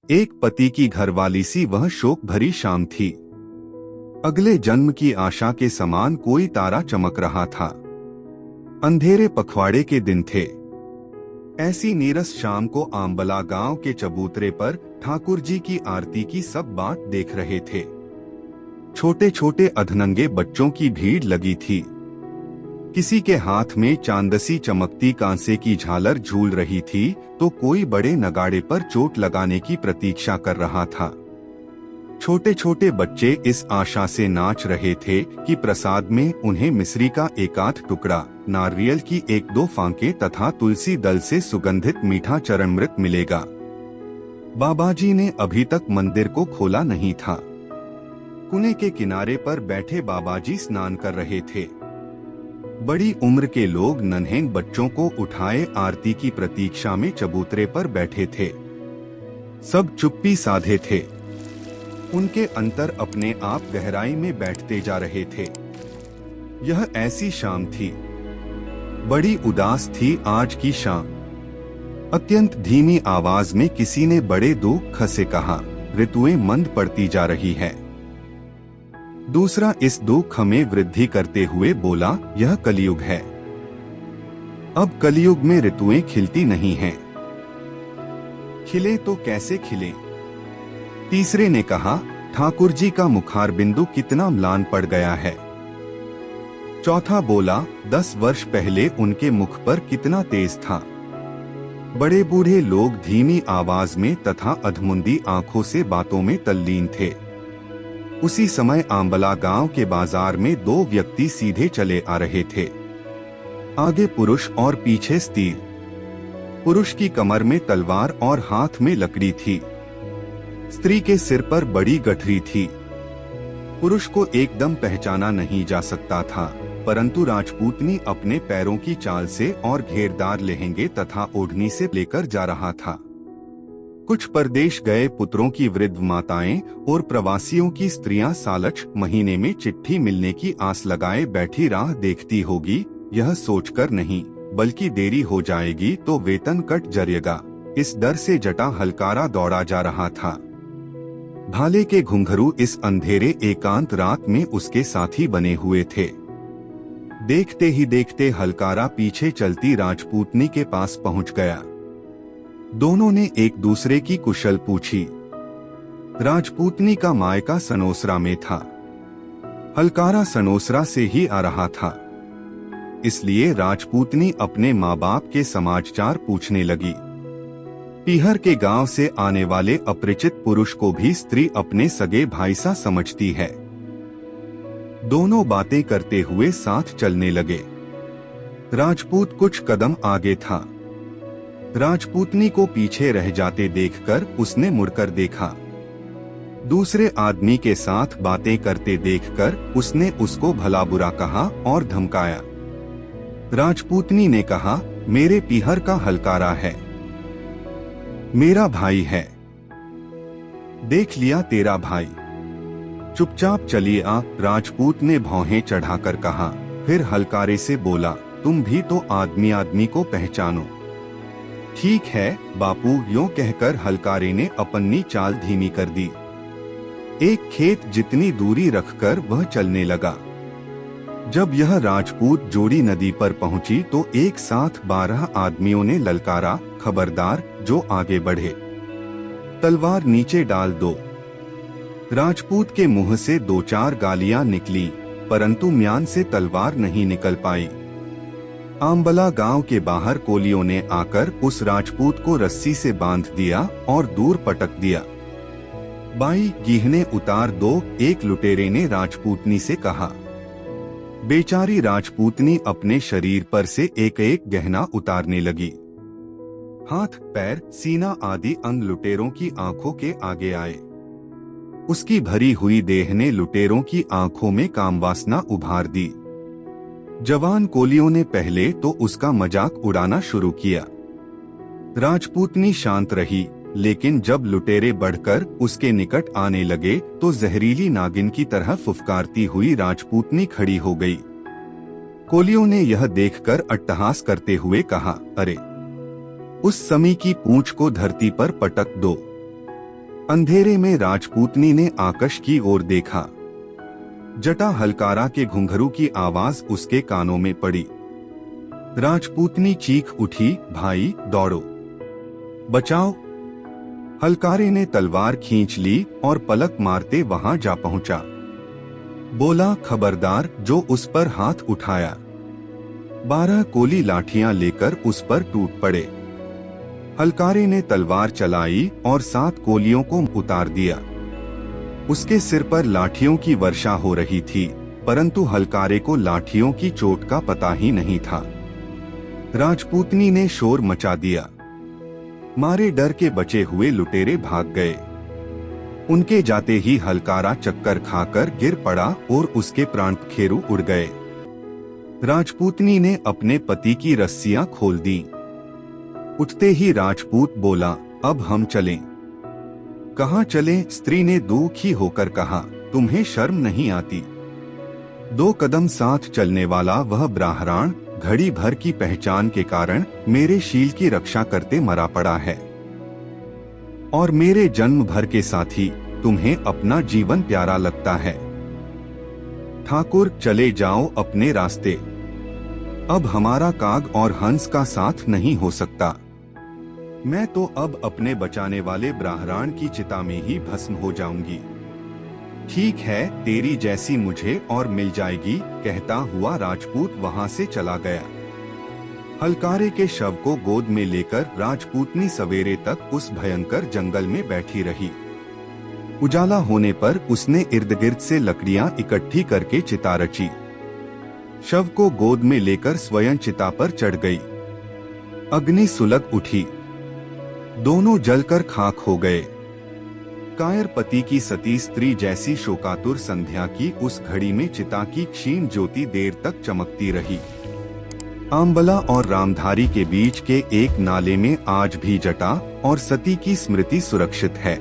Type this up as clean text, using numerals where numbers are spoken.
एक पति की घरवाली सी वह शोक भरी शाम थी। अगले जन्म की आशा के समान कोई तारा चमक रहा था। अंधेरे पखवाड़े के दिन थे। ऐसी नीरस शाम को आंबला गांव के चबूतरे पर ठाकुर जी की आरती की सब बाट देख रहे थे। छोटे छोटे अधनंगे बच्चों की भीड़ लगी थी। किसी के हाथ में चांदसी चमकती कांसे की झालर झूल रही थी तो कोई बड़े नगाड़े पर चोट लगाने की प्रतीक्षा कर रहा था। छोटे छोटे बच्चे इस आशा से नाच रहे थे कि प्रसाद में उन्हें मिश्री का एकाध टुकड़ा, नारियल की एक दो फांके तथा तुलसी दल से सुगंधित मीठा चरणमृत मिलेगा। बाबाजी ने अभी तक मंदिर को खोला नहीं था। कुएं के किनारे पर बैठे बाबाजी स्नान कर रहे थे। बड़ी उम्र के लोग नन्हे बच्चों को उठाए आरती की प्रतीक्षा में चबूतरे पर बैठे थे। सब चुप्पी साधे थे। उनके अंतर अपने आप गहराई में बैठते जा रहे थे। यह ऐसी शाम थी। बड़ी उदास थी आज की शाम। अत्यंत धीमी आवाज में किसी ने बड़े दुख से कहा, ऋतुएं मंद पड़ती जा रही है। दूसरा इस दुख में वृद्धि करते हुए बोला, यह कलयुग है। अब कलयुग में ऋतुएं खिलती नहीं हैं। खिले तो कैसे खिले? तीसरे ने कहा, ठाकुर जी का मुखार बिंदु कितना म्लान पड़ गया है। चौथा बोला, 10 वर्ष पहले उनके मुख पर कितना तेज था। बड़े बूढ़े लोग धीमी आवाज में तथा अधमुंदी आंखों से बातों में तल्लीन थे। उसी समय आंबला गांव के बाजार में दो व्यक्ति सीधे चले आ रहे थे। आगे पुरुष और पीछे स्त्री। पुरुष की कमर में तलवार और हाथ में लकड़ी थी। स्त्री के सिर पर बड़ी गठरी थी। पुरुष को एकदम पहचाना नहीं जा सकता था, परंतु राजपूतनी अपने पैरों की चाल से और घेरदार लहंगे तथा ओढ़नी से लेकर जा रहा था। कुछ परदेश गए पुत्रों की वृद्ध माताएं और प्रवासियों की स्त्रियां सालच महीने में चिट्ठी मिलने की आस लगाए बैठी राह देखती होगी, यह सोचकर नहीं बल्कि देरी हो जाएगी तो वेतन कट जाएगा, इस डर से जटा हलकारा दौड़ा जा रहा था। भाले के घुंघरू इस अंधेरे एकांत रात में उसके साथी बने हुए थे। देखते ही देखते हलकारा पीछे चलती राजपूतनी के पास पहुंच गया। दोनों ने एक दूसरे की कुशल पूछी। राजपूतनी का मायका सनोसरा में था। हलकारा सनोसरा से ही आ रहा था, इसलिए राजपूतनी अपने माँ बाप के समाचार पूछने लगी। पीहर के गांव से आने वाले अपरिचित पुरुष को भी स्त्री अपने सगे भाई सा समझती है। दोनों बातें करते हुए साथ चलने लगे। राजपूत कुछ कदम आगे था। राजपूतनी को पीछे रह जाते देखकर उसने मुड़कर देखा। दूसरे आदमी के साथ बातें करते देखकर उसने उसको भला बुरा कहा और धमकाया। राजपूतनी ने कहा, मेरे पीहर का हलकारा है, मेरा भाई है। देख लिया तेरा भाई, चुपचाप चलिए आ। राजपूत ने भौहें चढ़ाकर कहा। फिर हलकारे से बोला, तुम भी तो आदमी आदमी को पहचानो। ठीक है बापू, यूं कहकर हलकारे ने अपनी चाल धीमी कर दी। एक खेत जितनी दूरी रखकर वह चलने लगा। जब यह राजपूत जोड़ी नदी पर पहुंची तो एक साथ 12 आदमियों ने ललकारा, खबरदार जो आगे बढ़े, तलवार नीचे डाल दो। राजपूत के मुंह से 2-4 गालियां निकली, परंतु म्यान से तलवार नहीं निकल पाई। आंबला गांव के बाहर कोलियों ने आकर उस राजपूत को रस्सी से बांध दिया और दूर पटक दिया। बाई गीहने उतार दो, एक लुटेरे ने राजपूतनी से कहा। बेचारी राजपूतनी अपने शरीर पर से एक एक गहना उतारने लगी। हाथ, पैर, सीना आदि अंग लुटेरों की आंखों के आगे आए। उसकी भरी हुई देह ने लुटेरों की आंखों में कामवासना उभार दी। जवान कोलियों ने पहले तो उसका मजाक उड़ाना शुरू किया। राजपूतनी शांत रही, लेकिन जब लुटेरे बढ़कर उसके निकट आने लगे तो जहरीली नागिन की तरह फुफकारती हुई राजपूतनी खड़ी हो गई। कोलियों ने यह देखकर अट्टहास करते हुए कहा, अरे उस समी की पूंछ को धरती पर पटक दो। अंधेरे में राजपूतनी ने आकाश की ओर देखा। जटा हलकारा के घुंघरू की आवाज उसके कानों में पड़ी। राजपूतनी चीख उठी, भाई दौड़ो, बचाओ। हलकारे ने तलवार खींच ली और पलक मारते वहां जा पहुंचा। बोला, खबरदार जो उस पर हाथ उठाया। 12 कोली लाठियां लेकर उस पर टूट पड़े। हलकारे ने तलवार चलाई और 7 कोलियों को उतार दिया। उसके सिर पर लाठियों की वर्षा हो रही थी, परंतु हलकारे को लाठियों की चोट का पता ही नहीं था। राजपूतनी ने शोर मचा दिया। मारे डर के बचे हुए लुटेरे भाग गए। उनके जाते ही हलकारा चक्कर खाकर गिर पड़ा और उसके प्राण पखेरु उड़ गए। राजपूतनी ने अपने पति की रस्सियां खोल दी। उठते ही राजपूत बोला, अब हम चलें। कहाँ चलें? स्त्री ने दुखी होकर कहा, तुम्हें शर्म नहीं आती? 2 कदम साथ चलने वाला वह ब्राह्मण घड़ी भर की पहचान के कारण मेरे शील की रक्षा करते मरा पड़ा है, और मेरे जन्म भर के साथी तुम्हें अपना जीवन प्यारा लगता है। ठाकुर, चले जाओ अपने रास्ते। अब हमारा काग और हंस का साथ नहीं हो सकता। मैं तो अब अपने बचाने वाले ब्राह्मण की चिता में ही भस्म हो जाऊंगी। ठीक है, तेरी जैसी मुझे और मिल जाएगी, कहता हुआ राजपूत वहां से चला गया। हलकारे के शव को गोद में लेकर राजपूतनी सवेरे तक उस भयंकर जंगल में बैठी रही। उजाला होने पर उसने इर्द गिर्द से लकड़ियां इकट्ठी करके चिता रची। शव को गोद में लेकर स्वयं चिता पर चढ़ गई। अग्नि सुलग उठी। दोनों जलकर खाक हो गए। कायर पति की सती स्त्री जैसी शोकातुर संध्या की उस घड़ी में चिता की क्षीण ज्योति देर तक चमकती रही। आंबला और रामधारी के बीच के एक नाले में आज भी जटा और सती की स्मृति सुरक्षित है।